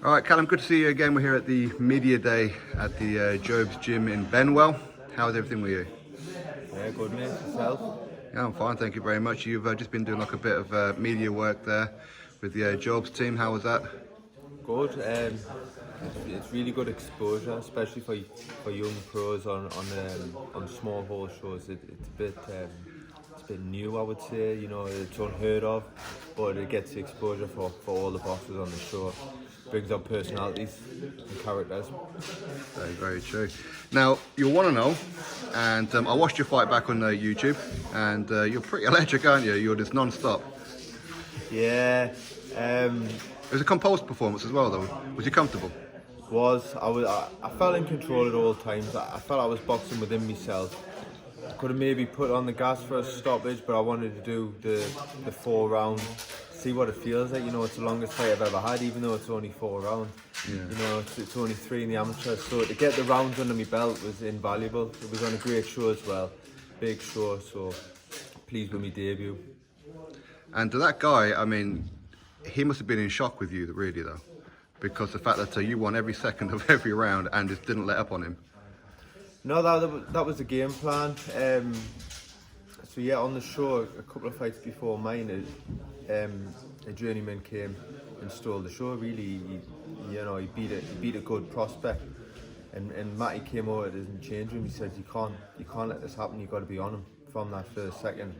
All right, Callum, good to see you again. We're here at the media day at the Job's Gym in Benwell. How's everything with you? Yeah, good mate. Yourself? Yeah, I'm fine, thank you very much. You've just been doing like a bit of media work there with the Job's team. How was that? Good. It's really good exposure, especially for young pros on small hall shows. It's a bit new, I would say. You know, it's unheard of, but it gets the exposure for all the boxers on the show. Brings up personalities and characters. Very, very true. Now, you're 1-0, and I watched your fight back on YouTube, and you're pretty electric, aren't you? You're just non-stop. Yeah. It was a composed performance as well, though. Was you comfortable? I felt in control at all times. I felt I was boxing within myself. I could have maybe put on the gas for a stoppage, but I wanted to do the 4 round, see what it feels like. You know, it's the longest fight I've ever had, even though it's only 4 rounds. Yeah. You know, it's only 3 in the amateur, so to get the rounds under my belt was invaluable. It was on a great show as well, big show, so pleased with my debut. And to that guy, I mean, he must have been in shock with you, really, though, because the fact that you won every second of every round and just didn't let up on him. No, that was the game plan. So yeah, on the show, a couple of fights before mine, a journeyman came and stole the show. Really, he beat a good prospect, and Matty came over to the change room. He said, "You can't let this happen. You've got to be on him from that first second."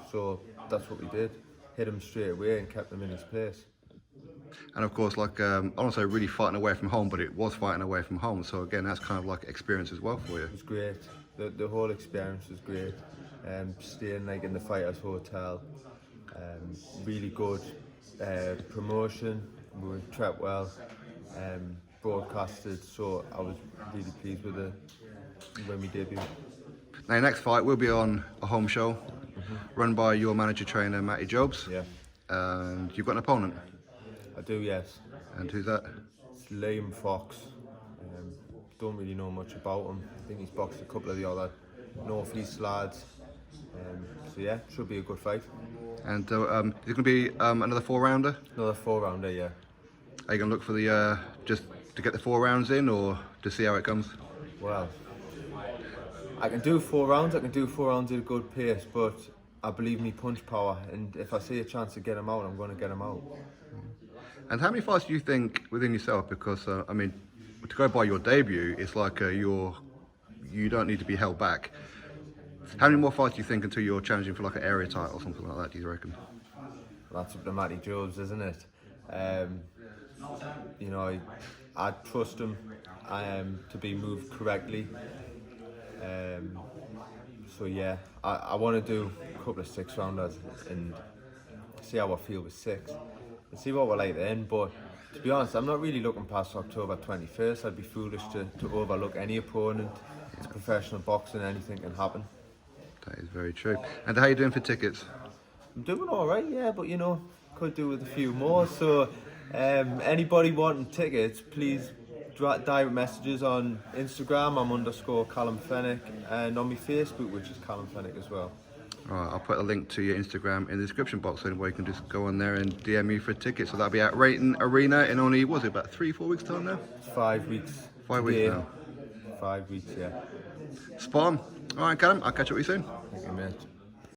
So that's what we did. Hit him straight away and kept him in his place. And of course, like, I don't say really fighting away from home, but it was fighting away from home. So again, that's kind of like experience as well for you. It was great. The whole experience was great. Staying like in the Fighters Hotel, really good promotion. We were treated well, broadcasted. So I was really pleased with it when we debuted. Now, your next fight will be on a home show, run by your manager trainer Matty Jobs. Yeah. And you've got an opponent. I do, yes. And who's that? It's Liam Fox. Don't really know much about him. I think he's boxed a couple of the other North East lads. So yeah, should be a good fight. And is it going to be another 4-rounder? Another 4-rounder, yeah. Are you going to look for the just to get the 4 rounds in, or to see how it comes? Well, I can do 4 rounds. I can do 4 rounds at a good pace, but I believe in my punch power, and if I see a chance to get him out, I'm going to get him out. And how many fights do you think within yourself? Because I mean, to go by your debut, it's like you don't need to be held back. How many more fights do you think until you're challenging for like an area title or something like that? Do you reckon? Well, that's up to Matty Jobs, isn't it? You know, I trust him to be moved correctly. So yeah, I want to do a couple of 6-rounders and see how I feel with 6. And see what we're like then, but to be honest, I'm not really looking past October 21st. I'd be foolish to overlook any opponent. It's professional boxing, anything can happen. That is very true. And how are you doing for tickets? I'm doing alright, yeah, but you know, could do with a few more. So anybody wanting tickets, please direct messages on Instagram. I'm _Callum Fenwick, and on my Facebook, which is Callum Fenwick as well. Alright, I'll put a link to your Instagram in the description box, so anybody can just go on there and DM me for tickets. So that'll be at Rainton Arena in only, was it about 3-4 weeks time now? It's 5 weeks. 5 weeks now. 5 weeks, yeah. Spot on. Alright, Callum, I'll catch up with you soon. Thank you, mate.